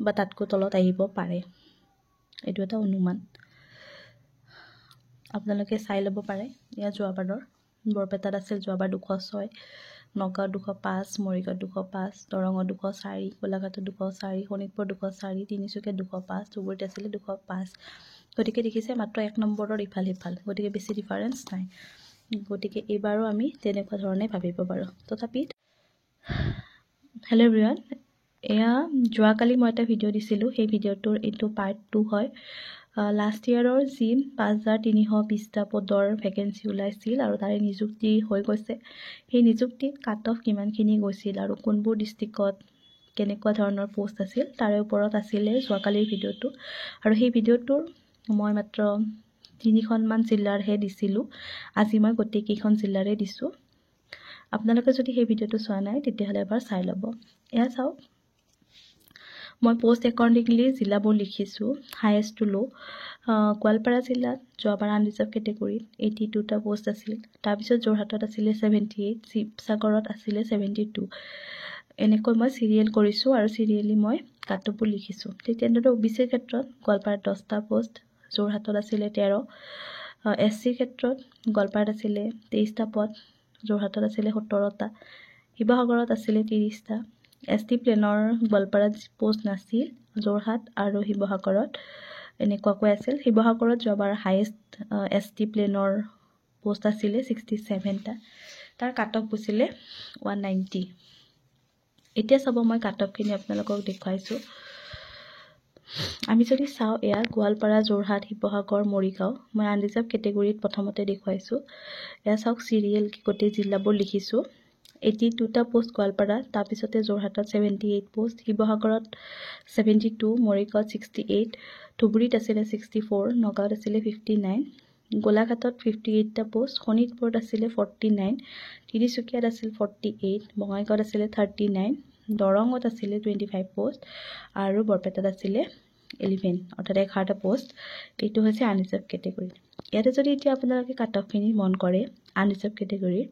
বা তাতকৈ তলত আহিব পাৰে এইটো এটা অনুমান আপোনালোকে চাই ল'ব পাৰে ইয়া যোৱাবাৰৰ বৰপেটাত আছিল যোৱাবাৰ 206 নগাঁও 205 মৰিগাঁও 205 দৰঙত 204 গোলাঘাটত 204 শোণিতপুৰ 204 তিনিচুকীয়া 205 ধুবুৰীত আছিল 205 গতিকে দেখিছে মাত্ৰ 1 নম্বৰৰ ইফাল সিফাল গতিকে বেছি ডিফাৰেন্স নাই গতিকে এবাৰো আমি তেনেকুৱা ধৰণে ভাবিব পাৰোঁ তথাপি হেল্ল' এভৰিৱান এয়া যোৱাকালি মই এটা ভিডিঅ' দিছিলোঁ সেই ভিডিঅ'টোৰ এইটো পাৰ্ট 2 হয় লাষ্ট ইয়াৰৰ যি 5320টা পদৰ ভেকেঞ্চি ওলাইছিল আৰু তাৰে নিযুক্তি হৈ গৈছে সেই নিযুক্তিত কাট অফ কিমানখিনি গৈছিল আৰু কোনবোৰ ডিষ্ট্ৰিক্টত কেনেকুৱা ধৰণৰ পোষ্ট আছিল তাৰে ওপৰত আছিলে যোৱাকালিৰ ভিডিঅ'টো আৰু সেই ভিডিঅ'টোৰ মই মাত্ৰ 3খনমান জিলাৰহে দিছিলোঁ আজি মই গোটেইকেইখন জিলাৰে দিছোঁ আপোনালোকে যদি সেই ভিডিঅ'টো চোৱা নাই তেতিয়াহ'লে এবাৰ চাই ল'ব এয়া চাওক মই পোষ্ট একৰ্ডিংলি জিলাবোৰ লিখিছোঁ হাইয়েষ্ট টু ল' গোৱালপাৰা জিলাত যোৱাবাৰ আনৰিজাৰ্ভ কেটেগৰীত 82টা পোষ্ট আছিল তাৰপিছত যোৰহাটত আছিলে 78 শিৱসাগৰত আছিলে 72 এনেকৈ মই চিৰিয়েল কৰিছোঁ আৰু চিৰিয়েলি মই কাটবোৰ লিখিছোঁ ঠিক তেনেদৰে OBCৰ ক্ষেত্ৰত গোৱালপাৰাত 10টা পোষ্ট যোৰহাটত আছিলে 13 SCৰ ক্ষেত্ৰত গোৱালপাৰাত আছিলে 23টা পদ যোৰহাটত আছিলে 17টা শিৱসাগৰত আছিলে 30টা ST প্লেনৰ গোৱালপাৰাত পোষ্ট নাছিল যোৰহাট আৰু শিৱসাগৰত এনেকুৱাকৈ আছিল শিৱসাগৰত যোৱাবাৰ হাইয়েষ্ট ST প্লেনৰ পোষ্ট আছিলে 67টা তাৰ কাট অফ গৈছিলে 190 এতিয়া চাব মই কাট অফখিনি আপোনালোকক দেখুৱাইছোঁ আমি যদি চাওঁ এয়া গোৱালপাৰা যোৰহাট শিৱসাগৰ মৰিগাঁও মই আনৰিজাৰ্ভ কেটেগৰীত প্ৰথমতে দেখুৱাইছোঁ এয়া চাওক চিৰিয়েল গোটেই জিলাবোৰ লিখিছোঁ 82টা পোষ্ট গোৱালপাৰা তাৰপিছতে যোৰহাটত 78 পোষ্ট শিৱসাগৰত 72 মৰিগাঁৱত 68 ধুবুৰীত আছিলে 64 নগাঁৱত আছিলে 59 গোলাঘাটত 58টা পোষ্ট শোণিতপুৰত আছিলে 49 তিনিচুকীয়াত আছিল 48 বঙাইগাঁৱত আছিলে 39 দৰঙত আছিলে 25 পোষ্ট আৰু বৰপেটাত আছিলে 11 অৰ্থাৎ 11টা পোষ্ট এইটো হৈছে আনৰিজাৰ্ভ কেটেগৰী ইয়াতে যদি এতিয়া আপোনালোকে কাট অফখিনি মন কৰে আনৰিজাৰ্ভ কেটেগৰীৰ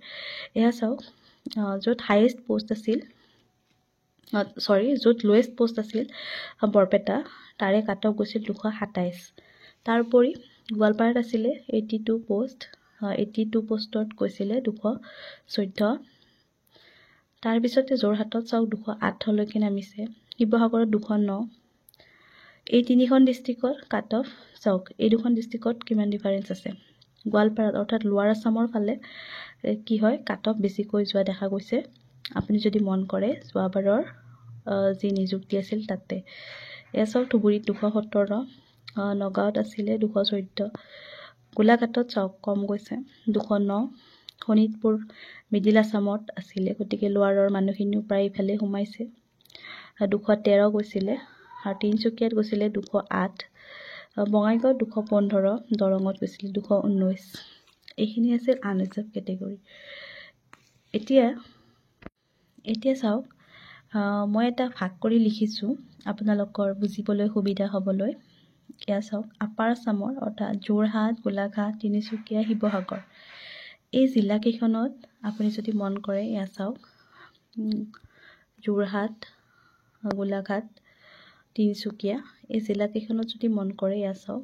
এয়া চাওক য'ত হাইয়েষ্ট পোষ্ট আছিল য'ত লোৱেষ্ট পোষ্ট আছিল বৰপেটা তাৰে কাট অফ গৈছিল 227 তাৰোপৰি গোৱালপাৰাত আছিলে 82 পোষ্ট 82 পোষ্টত গৈছিলে 214 তাৰপিছতে যোৰহাটত চাওক 208লৈকে নামিছে শিৱসাগৰত 209 এই তিনিখন ডিষ্ট্ৰিক্টৰ কাট অফ চাওক এই দুখন ডিষ্ট্ৰিক্টত কিমান ডিফাৰেন্স আছে গোৱালপাৰাত অৰ্থাৎ লোৱাৰ আছামৰ ফালে কি হয় কাট অফ বেছিকৈ যোৱা দেখা গৈছে আপুনি যদি মন কৰে যোৱাবাৰৰ যি নিযুক্তি আছিল তাতে এয়া চাওক ধুবুৰীত 217 নগাঁৱত আছিলে 214 গোলাঘাটত চাওক কম গৈছে 209 শোণিতপুৰ মিডিল আছামত আছিলে গতিকে লোৱাৰৰ মানুহখিনিও প্ৰায় ইফালে সোমাইছে 213 গৈছিলে আৰু তিনিচুকীয়াত গৈছিলে 208 বঙাইগাঁৱত 215 দৰঙত গৈছিলে 219 এইখিনি আছিল আনৰিজাৰ্ভ কেটেগৰী এতিয়া চাওক মই এটা ভাগ কৰি লিখিছোঁ আপোনালোকৰ বুজিবলৈ সুবিধা হ'বলৈ এয়া চাওক আপাৰ আছামৰ অৰ্থাৎ যোৰহাট গোলাঘাট তিনিচুকীয়া শিৱসাগৰ এই জিলাকেইখনত আপুনি যদি মন কৰে এয়া চাওক যোৰহাট গোলাঘাট তিনিচুকীয়া এই জিলাকেইখনত যদি মন কৰে এয়া চাওক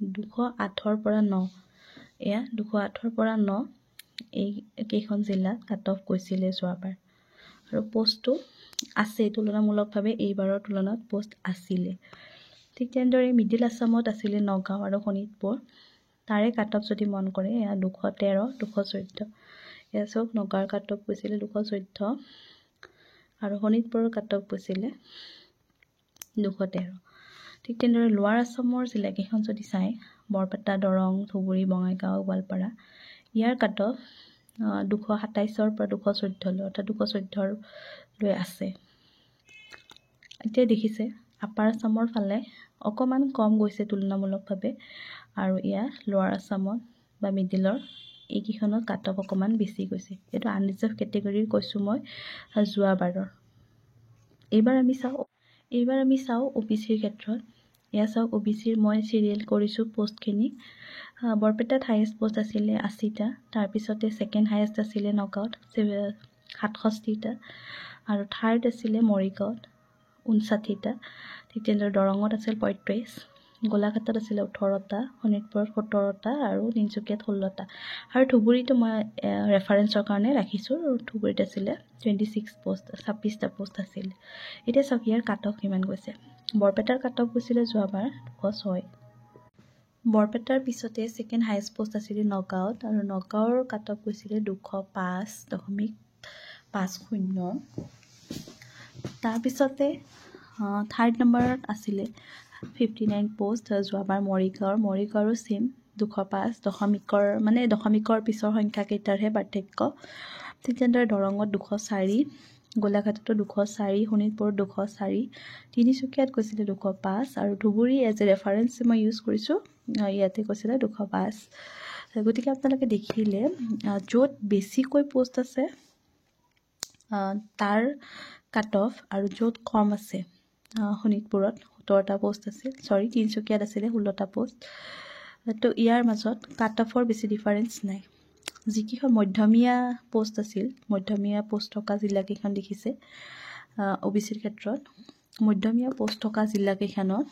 208ৰ পৰা 9 এয়া 208ৰ পৰা 9 এই কেইখন জিলাত কাট অফ গৈছিলে যোৱাবাৰ আৰু পোষ্টটো আছে তুলনামূলকভাৱে এইবাৰৰ তুলনাত পোষ্ট আছিলে ঠিক তেনেদৰে মিডিল আছামত আছিলে নগাঁও আৰু শোণিতপুৰ তাৰে কাট অফ যদি মন কৰে এয়া 213 214 এয়া চাওক নগাঁৱৰ কাট অফ গৈছিলে 214 আৰু শোণিতপুৰৰ কাট অফ গৈছিলে 213 ঠিক তেনেদৰে লোৱাৰ আছামৰ জিলাকেইখন যদি চাই বৰপেটা দৰং ধুবুৰী বঙাইগাঁও গোৱালপাৰা ইয়াৰ কাট অফ 227ৰ পৰা 214 অৰ্থাৎ 214 লৈ আছে এতিয়া দেখিছে আপাৰ আছামৰ ফালে অকমান কম গৈছে তুলনামূলকভাৱে আৰু ইয়া লোৱাৰ আছামত বা মিডিলৰ এইকেইখনত কাট অফ অকমান বেছি গৈছে এইটো আনৰিজাৰ্ভ কেটেগৰীৰ কৈছোঁ মই যোৱাবাৰৰ এইবাৰ আমি চাওঁ OBCৰ ক্ষেত্ৰত এয়া চাওক OBCৰ মই চিৰিয়েল কৰিছোঁ পোষ্টখিনি বৰপেটাত হাইয়েষ্ট পোষ্ট আছিলে 80টা তাৰপিছতে ছেকেণ্ড হাইয়েষ্ট আছিলে নগাঁৱত 67টা আৰু থাৰ্ড আছিলে মৰিগাঁৱত 59টা। ঠিক তেনেদৰে দৰঙত আছিল 35, গোলাঘাটত আছিলে 18টা, শোণিতপুৰত 17টা আৰু তিনিচুকীয়াত 16টা। আৰু ধুবুৰীটো মই ৰেফাৰেঞ্চৰ কাৰণে ৰাখিছোঁ। ধুবুৰীত আছিলে 26 পোষ্ট, 26টা পোষ্ট আছিল। এতিয়া চাওক ইয়াৰ কাট অফ কিমান গৈছে। বৰপেটাৰ কাট অফ গৈছিলে যোৱাবাৰ 206। বৰপেটাৰ পিছতে ছেকেণ্ড হাইষ্ট পোষ্ট আছিলে নগাঁৱত, আৰু নগাঁৱৰ কাট অফ গৈছিলে 205.50। তাৰপিছতে থাৰ্ড নম্বৰত আছিলে 59 পোষ্ট যোৱাবাৰ মৰিগাঁৱৰো ছেইম 205 দশমিকৰ, মানে দশমিকৰ পিছৰ সংখ্যাকেইটাৰহে পাৰ্থক্য। ঠিক তেনেদৰে দৰঙত 204, গোলাঘাটতো 204, শোণিতপুৰত 204, তিনিচুকীয়াত কৈছিলে 205, আৰু ধুবুৰী এজ এ ৰেফাৰেঞ্চ মই ইউজ কৰিছোঁ, ইয়াতে কৈছিলে 205। গতিকে আপোনালোকে দেখিলে য'ত বেছিকৈ পোষ্ট আছে তাৰ কাট অফ, আৰু য'ত কম আছে শোণিতপুৰত 17টা পোষ্ট আছিল, তিনিচুকীয়াত আছিলে 16টা পোষ্ট। তো ইয়াৰ মাজত কাট অফৰ বেছি ডিফাৰেঞ্চ নাই। যিকেইখন মধ্যমীয়া পোষ্ট আছিল, মধ্যমীয়া পোষ্ট থকা জিলাকেইখন দেখিছে OBCৰ ক্ষেত্ৰত, মধ্যমীয়া পোষ্ট থকা জিলাকেইখনত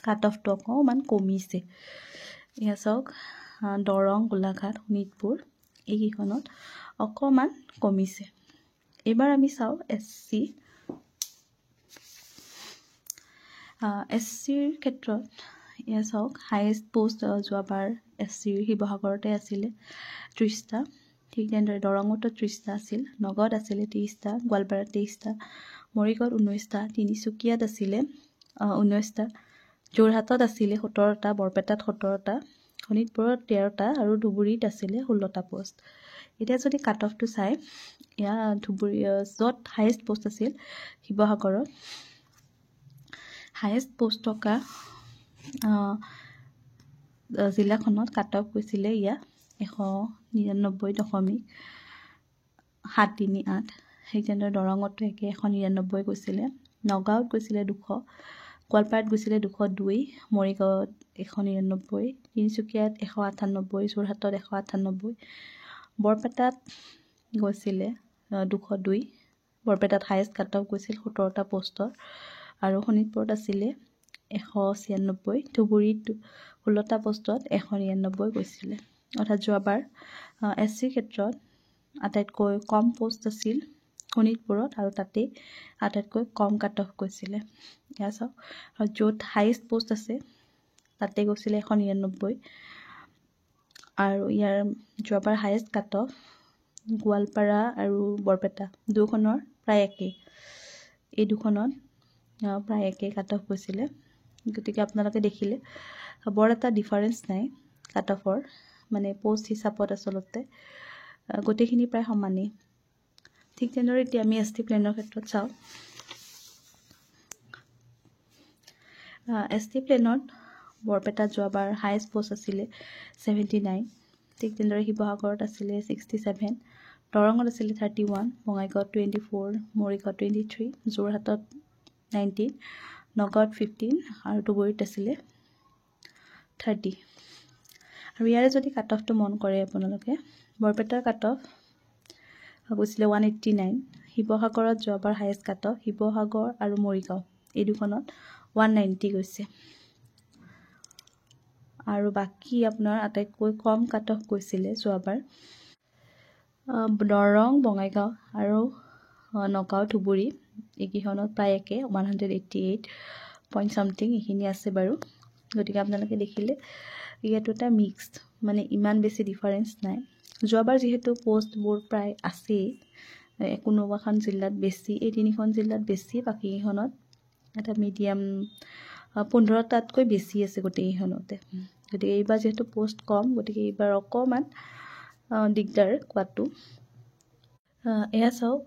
কাট অফটো অকণমান কমিছে। এয়া চাওক দৰং, গোলাঘাট, শোণিতপুৰ এইকেইখনত অকণমান কমিছে। এইবাৰ আমি চাওঁ SCৰ ক্ষেত্ৰত। এয়া চাওক হাইয়েষ্ট পোষ্ট যোৱাবাৰ SCৰ শিৱসাগৰতে আছিলে 30টা। ঠিক তেনেদৰে দৰঙতো 30টা আছিল, নগাঁৱত আছিলে 23টা, গোৱালপাৰাত 23টা, মৰিগাঁৱত 19টা, তিনিচুকীয়াত আছিলে 19টা, যোৰহাটত আছিলে 17টা, বৰপেটাত 17টা, শোণিতপুৰত 13টা, আৰু ধুবুৰীত আছিলে 16টা পোষ্ট। এতিয়া যদি কাট অফটো চাই, ধুবুৰী য'ত হাইয়েষ্ট পোষ্ট আছিল শিৱসাগৰত, হাইয়েষ্ট পোষ্ট থকা জিলাখনত কাট অফ গৈছিলে 199.738। সেই তেনেদৰে দৰঙতো একে 199 গৈছিলে, নগাঁৱত গৈছিলে 200, গোৱালপাৰাত গৈছিলে 202, মৰিগাঁৱত 199, তিনিচুকীয়াত 198, যোৰহাটত 198, বৰপেটাত গৈছিলে 202, বৰপেটাত হাইয়েষ্ট কাট অফ গৈছিল 17টা পোষ্টৰ, আৰু শোণিতপুৰত আছিলে 196, ধুবুৰীত 16টা পোষ্টত 199 গৈছিলে। অৰ্থাৎ যোৱাবাৰ SCৰ ক্ষেত্ৰত আটাইতকৈ কম পোষ্ট আছিল শোণিতপুৰত, আৰু তাতেই আটাইতকৈ কম কাট অফ গৈছিলে। এয়া চাওক, আৰু য'ত হাইয়েষ্ট পোষ্ট আছে তাতে গৈছিলে 199, আৰু ইয়াৰ যোৱাবাৰ হাইয়েষ্ট কাট অফ গোৱালপাৰা আৰু বৰপেটা দুখনৰ প্ৰায় একেই, এই দুখনত প্ৰায় একেই কাট অফ গৈছিলে। গতিকে আপোনালোকে দেখিলে বৰ এটা ডিফাৰেঞ্চ নাই কাট অফৰ, মানে পোষ্ট হিচাপত আচলতে গোটেইখিনি প্ৰায় সমানেই। ঠিক তেনেদৰে এতিয়া আমি ST প্লেনৰ ক্ষেত্ৰত চাওঁ। ST প্লেনত বৰপেটাত যোৱাবাৰ হাইয়েষ্ট পোষ্ট আছিলে 79, ঠিক তেনেদৰে শিৱসাগৰত আছিলে 67, দৰঙত আছিলে 31, বঙাইগাঁৱত 24, মৰিগাঁৱত 23, যোৰহাটত 19, নগাঁৱত 15, আৰু ধুবুৰীত আছিলে 30। আৰু ইয়াৰে যদি কাট অফটো মন কৰে আপোনালোকে, বৰপেটাৰ কাট অফ গৈছিলে 189, শিৱসাগৰত যোৱাবাৰ হাইয়েষ্ট কাট অফ, শিৱসাগৰ আৰু মৰিগাঁও এই দুখনত 190 গৈছে, আৰু বাকী আপোনাৰ আটাইতকৈ কম কাট অফ গৈছিলে যোৱাবাৰ দৰং, বঙাইগাঁও আৰু নগাঁও, ধুবুৰী এইকেইখনত প্ৰায় একে 188 পইণ্ট চামথিং এইখিনি আছে বাৰু। গতিকে আপোনালোকে দেখিলে ইয়াতো এটা মিক্সড, মানে ইমান বেছি ডিফাৰেঞ্চ নাই। যোৱাবাৰ যিহেতু পোষ্টবোৰ প্ৰায় আছেই, কোনোবাখন জিলাত বেছি, এই তিনিখন জিলাত বেছি, বাকীকেইখনত এটা মিডিয়াম 15টাতকৈ বেছি আছে গোটেইকেইখনতে। গতিকে এইবাৰ যিহেতু পোষ্ট কম, গতিকে এইবাৰ অকণমান দিগদাৰ কোৱাটো। এয়া চাওক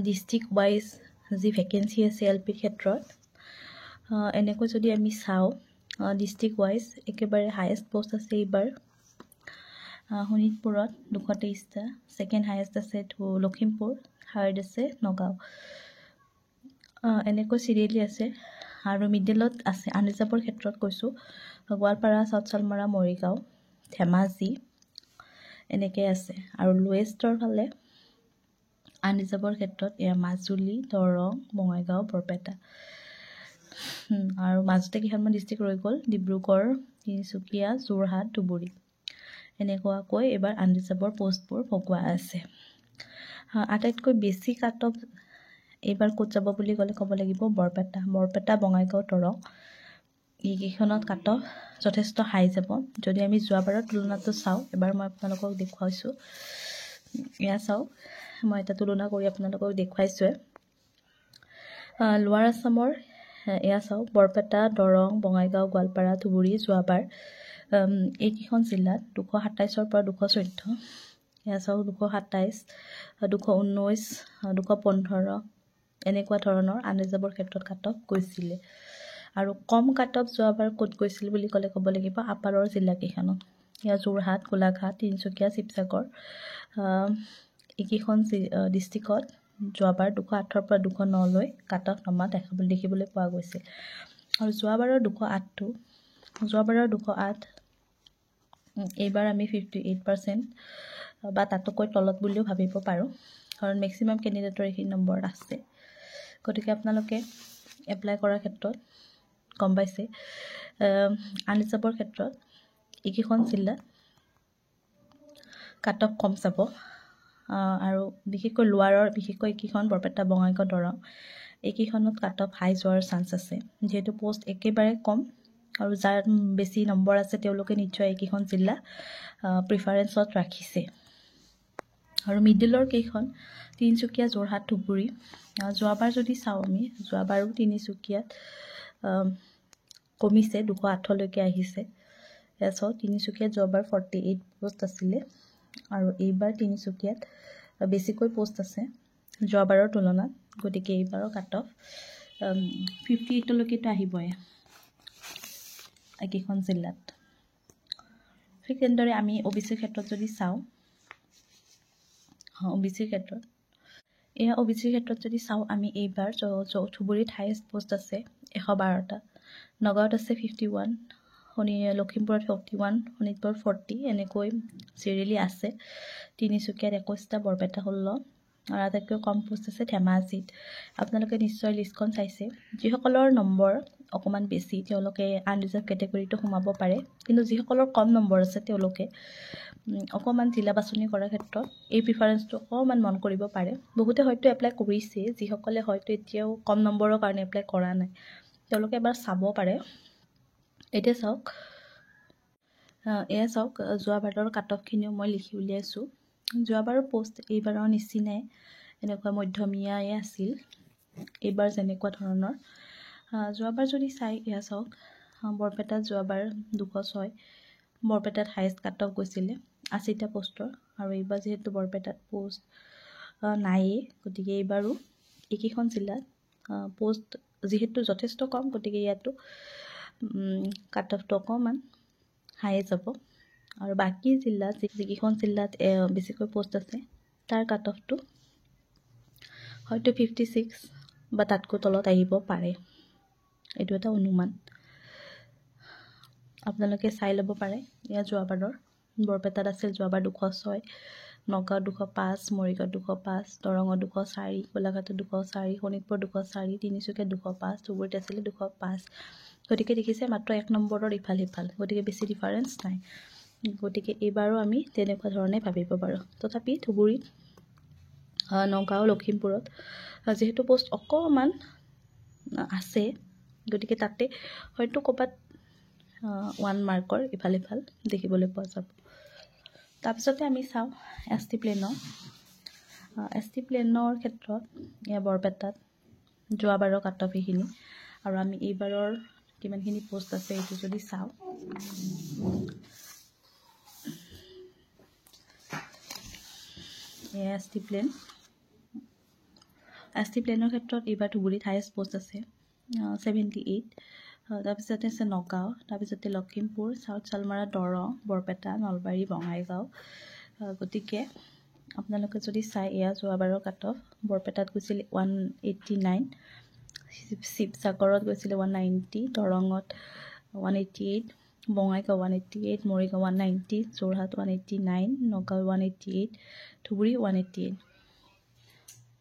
ডিষ্ট্ৰিক্ট ৱাইজ যি ভেকেঞ্চি আছে LPৰ ক্ষেত্ৰত, এনেকৈ যদি আমি চাওঁ ডিষ্ট্ৰিক্ট ৱাইজ একেবাৰে হাইয়েষ্ট পোষ্ট আছে এইবাৰ শোণিতপুৰত 223টা, ছেকেণ্ড হাইয়েষ্ট আছে লখিমপুৰ, থাৰ্ড আছে নগাঁও, এনেকৈ চিৰিয়েলি আছে। আৰু মিডলত আছে আনৰিজাৰ্ভৰ ক্ষেত্ৰত কৈছোঁ গোৱালপাৰা, চাউথ চালমাৰা, মৰিগাঁও, ধেমাজি এনেকৈ আছে। আৰু লোৱেষ্টৰ ফালে আনৰিজাৰ্ভৰ ক্ষেত্ৰত এয়া মাজুলী, দৰং, বঙাইগাঁও, বৰপেটা আৰু মাজতে কেইখনমান ডিষ্ট্ৰিক্ট ৰৈ গ'ল, ডিব্ৰুগড়, তিনিচুকীয়া, যোৰহাট, ধুবুৰী। এনেকুৱাকৈ এইবাৰ আনৰিজাৰ্ভৰ পষ্টবোৰ ভগোৱা আছে। আটাইতকৈ বেছি কাট অফ এইবাৰ ক'ত যাব বুলি ক'লে ক'ব লাগিব বৰপেটা, বঙাইগাঁও, দৰং এইকেইখনত কাট অফ যথেষ্ট হাই যাব। যদি আমি যোৱাবাৰৰ তুলনাটো চাওঁ, এবাৰ মই আপোনালোকক দেখুৱাইছোঁ, এয়া চাওক, মই এটা তুলনা কৰি আপোনালোকক দেখুৱাইছোৱে। লোৱাৰ আছামৰ এয়া চাওক, বৰপেটা, দৰং, বঙাইগাঁও, গোৱালপাৰা, ধুবুৰী যোৱাবাৰ এইকেইখন জিলাত 227ৰ পৰা 214, এয়া চাওক 227, 219, 215 এনেকুৱা ধৰণৰ আনৰিজাৰ্ভৰ ক্ষেত্ৰত কাট অফ গৈছিলে। আৰু কম কাট অফ যোৱাবাৰ ক'ত গৈছিল বুলি ক'লে ক'ব লাগিব আপাৰৰ জিলাকেইখনত, এয়া যোৰহাট, গোলাঘাট, তিনিচুকীয়া, শিৱসাগৰ এইকেইখন ডিষ্ট্ৰিক্টত যোৱাবাৰ 208ৰ পৰা 209লৈ কাট অফ নমা দেখিবলৈ পোৱা গৈছিল। আৰু যোৱাবাৰৰ 208 এইবাৰ আমি 58% বা তাতোকৈ তলত বুলিও ভাবিব পাৰোঁ, কাৰণ মেক্সিমাম কেণ্ডিডেটৰ এইখিনি নম্বৰত আছে। গতিকে আপোনালোকে এপ্লাই কৰাৰ ক্ষেত্ৰত গম পাইছে আনৰিজাৰ্ভৰ ক্ষেত্ৰত এইকেইখন জিলাত কাট অফ কম যাব। আৰু বিশেষকৈ লোৱাৰৰ এইকেইখন বৰপেটা, বঙাইগাঁও, দৰং এইকেইখনত কাট অফ হাই যোৱাৰ চান্স আছে, যিহেতু পষ্ট একেবাৰে কম আৰু যাৰ বেছি নম্বৰ আছে তেওঁলোকে নিশ্চয় এইকেইখন জিলা প্ৰিফাৰেঞ্চত ৰাখিছে। আৰু মিডিলৰ কেইখন তিনিচুকীয়া, যোৰহাট, ধুবুৰী যোৱাবাৰ যদি চাওঁ আমি, যোৱাবাৰো তিনিচুকীয়াত কমিছে, 208লৈকে আহিছে। চাওক তিনিচুকীয়াত যোৱাবাৰ 48 পোষ্ট আছিলে আৰু এইবাৰ তিনিচুকীয়াত বেছিকৈ পোষ্ট আছে যোৱাবাৰৰ তুলনাত। গতিকে এইবাৰৰ কাট অফ 58লৈকেতো আহিবই এইকেইখন জিলাত। ঠিক তেনেদৰে আমি OBCৰ ক্ষেত্ৰত যদি চাওঁ, OBCৰ ক্ষেত্ৰত যদি চাওঁ আমি এইবাৰ ধুবুৰীত হাইয়েষ্ট পোষ্ট আছে 112টা, নগাঁৱত আছে 51, লখিমপুৰত 41, শোণিতপুৰত 40 এনেকৈ চিৰিয়েলি আছে। তিনিচুকীয়াত 21টা, বৰপেটা 16 আৰু আটাইতকৈ কম পোষ্ট আছে ধেমাজিত। আপোনালোকে নিশ্চয় লিষ্টখন চাইছে, যিসকলৰ নম্বৰ অকণমান বেছি তেওঁলোকে আনৰিজাৰ্ভ কেটেগৰীটো সোমাব পাৰে, কিন্তু যিসকলৰ কম নম্বৰ আছে তেওঁলোকে অকণমান জিলা বাছনি কৰাৰ ক্ষেত্ৰত এই প্ৰিফাৰেঞ্চটো অকণমান মন কৰিব পাৰে। বহুতে হয়তো এপ্লাই কৰিছে, যিসকলে হয়তো এতিয়াও কম নম্বৰৰ কাৰণে এপ্লাই কৰা নাই তেওঁলোকে এবাৰ চাব পাৰে। এতিয়া চাওক, এয়া চাওক যোৱাবাৰৰ কাট অফখিনিও মই লিখি উলিয়াইছোঁ। যোৱাবাৰৰ পষ্ট এইবাৰৰ নিচিনাই এনেকুৱা মধ্যমীয়াই আছিল, এইবাৰ যেনেকুৱা ধৰণৰ। যোৱাবাৰ যদি চাই এয়া চাওক, বৰপেটাত যোৱাবাৰ 206, বৰপেটাত হাইয়েষ্ট কাট অফ গৈছিলে 80টা পোষ্টৰ, আৰু এইবাৰ যিহেতু বৰপেটাত পোষ্ট নায়েই, গতিকে এইবাৰো এইকেইখন জিলাত পোষ্ট যিহেতু যথেষ্ট কম, গতিকে ইয়াতো কাট অফটো অকণমান হাই যাব। আৰু বাকী জিলাত যিকেইখন জিলাত বেছিকৈ পোষ্ট আছে তাৰ কাট অফটো হয়তো 56 বা তাতকৈ তলত আহিব পাৰে, এইটো এটা অনুমান, আপোনালোকে চাই ল'ব পাৰে। এয়া যোৱাবাৰৰ, বৰপেটাত আছিল যোৱাবাৰ 206, নগাঁৱত 205, মৰিগাঁৱত 205, দৰঙত 204, গোলাঘাটত 204, শোণিতপুৰত 204, তিনিচুকীয়াত 205, ধুবুৰীত আছিলে 205। গতিকে দেখিছে মাত্ৰ 1 নম্বৰৰ ইফাল সিফাল, গতিকে বেছি ডিফাৰেঞ্চ নাই। গতিকে এইবাৰো আমি তেনেকুৱা ধৰণে ভাবিব পাৰোঁ। তথাপি ধুবুৰীত, নগাঁও, লখিমপুৰত যিহেতু পোষ্ট অকণমান আছে, গতিকে তাতে হয়তো ক'ৰবাত 1 মাৰ্কৰ ইফাল সিফাল দেখিবলৈ পোৱা যাব। তাৰপিছতে আমি চাওঁ ST প্লেনৰ। ST প্লেনৰ ক্ষেত্ৰত এয়া বৰপেটাত যোৱাবাৰৰ কাট অফ এইখিনি, আৰু আমি এইবাৰৰ কিমানখিনি পোষ্ট আছে এইটো যদি চাওঁ, এয়া ST প্লেনৰ ক্ষেত্ৰত এইবাৰ ধুবুৰীত হাইয়েষ্ট পোষ্ট আছে 78, তাৰপিছতে আছে নগাঁও, তাৰপিছতে লখিমপুৰ, চাউথ চালমাৰা, দৰং, বৰপেটা, নলবাৰী, বঙাইগাঁও। গতিকে আপোনালোকে যদি চাই এয়া যোৱাবাৰৰ কাট অফ, বৰপেটাত গৈছিল 189, শিৱসাগৰত গৈছিলে 190, দৰঙত 188, বঙাইগাঁও 188, মৰিগাঁও 190, যোৰহাট 189, নগাঁও 188, ধুবুৰী 188।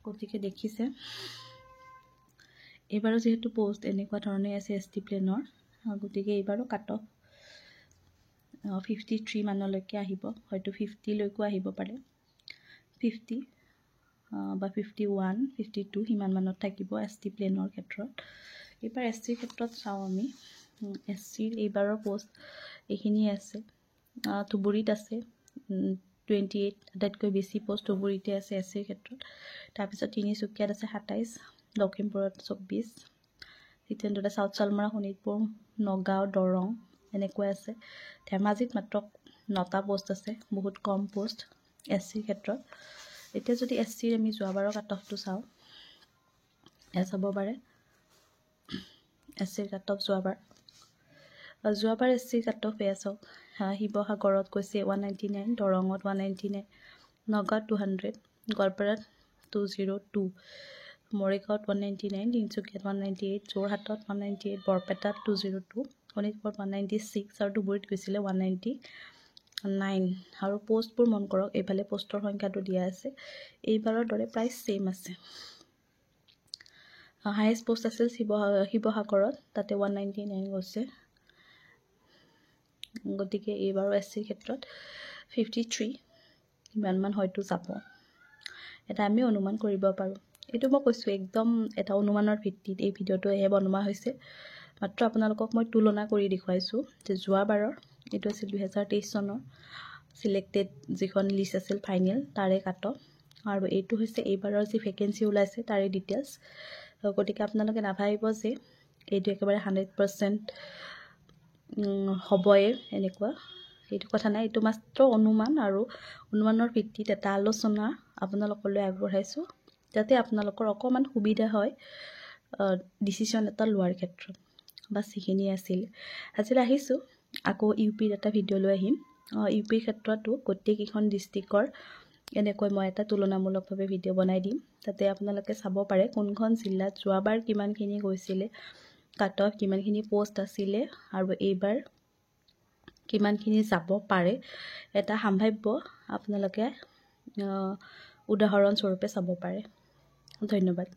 গতিকে দেখিছে এইবাৰো যেহেতু পোষ্ট এনেকুৱা ধৰণে আছে ST প্লেনৰ গতিকে এইবাৰো কাট অফ 53 মানলৈকে আহিব হয়তো 50 লৈকো আহিব পাৰে 50 বা 51 52 হিমান মানত থাকিব ST প্লেনৰ ক্ষেত্ৰত এইবাৰ SCৰ ক্ষেত্ৰত চাওঁ আমি SCৰ এইবাৰৰ পোষ্ট এইখিনি আছে ধুবুৰীত আছে 28 আটাইতকৈ বেছি পোষ্ট ধুবুৰীতে আছে SCৰ ক্ষেত্ৰত তাৰপিছত তিনিচুকীয়াত আছে 27 লখিমপুৰত 24 ঠিক তেনেদৰে চাউথ চালমাৰা শোণিতপুৰ নগাঁও দৰং এনেকৈ আছে ধেমাজিত মাত্ৰ 9টা পোষ্ট আছে বহুত কম পোষ্ট SCৰ ক্ষেত্ৰত এতিয়া যদি SCৰ আমি যোৱাবাৰৰ কাট অফটো চাওঁ এয়া চাব পাৰে SCৰ কাট অফ যোৱাবাৰ SCৰ কাট অফ এয়া চাওক শিৱসাগৰত কৈছে 199 দৰঙত 199 নগাঁৱত 200 গোৱালপাৰাত 202 মৰিগাঁৱত 199 তিনিচুকীয়াত 198 যোৰহাটত 198 বৰপেটাত 202 শোণিতপুৰত 196 আৰু ধুবুৰীত গৈছিলে 199 আৰু পোষ্টবোৰ মন কৰক এইফালে পোষ্টৰ সংখ্যাটো দিয়া আছে এইবাৰৰ দৰে প্ৰায় সেম আছে হাইয়েষ্ট পোষ্ট আছিল শিৱসাগৰত তাতে 199 গৈছে গতিকে এইবাৰো SCৰ ক্ষেত্ৰত 53 ইমানমান হয়তো যাব এটা আমি অনুমান কৰিব পাৰোঁ এইটো মই কৈছোঁ একদম এটা অনুমানৰ ভিত্তিত এই ভিডিঅ'টো বনোৱা হৈছে মাত্ৰ আপোনালোকক মই তুলনা কৰি দেখুৱাইছোঁ যে যোৱাবাৰৰ এইটো আছিল 2023 চনৰ সিলেক্টেড যিখন লিষ্ট আছিল ফাইনেল তাৰে কাট অফ আৰু এইটো হৈছে এইবাৰৰ যি ভেকেন্সি ওলাইছে তাৰে ডিটেইলছ গতিকে আপোনালোকে নাভাবিব যে এইটো একেবাৰে 100% হ'বই এনেকুৱা এইটো কথা নাই এইটো মাত্ৰ অনুমান আৰু অনুমানৰ ভিত্তিত এটা আলোচনা আপোনালোকলৈ আগবঢ়াইছোঁ যাতে আপোনালোকৰ অকণমান সুবিধা হয় ডিচিশ্যন এটা লোৱাৰ ক্ষেত্ৰত বাছ সেইখিনি আছিল আজিলৈ আহিছোঁ আকৌ UPৰ এটা ভিডিঅ' লৈ আহিম UPৰ ক্ষেত্ৰতো গোটেইকেইখন ডিষ্ট্ৰিক্টৰ এনেকৈ মই এটা তুলনামূলকভাৱে ভিডিঅ' বনাই দিম তাতে আপোনালোকে চাব পাৰে কোনখন জিলাত যোৱাবাৰ কিমানখিনি গৈছিলে কাট অফ কিমানখিনি পোষ্ট আছিলে আৰু এইবাৰ কিমানখিনি যাব পাৰে এটা সম্ভাৱ্য আপোনালোকে উদাহৰণস্বৰূপে চাব পাৰে ধন্যবাদ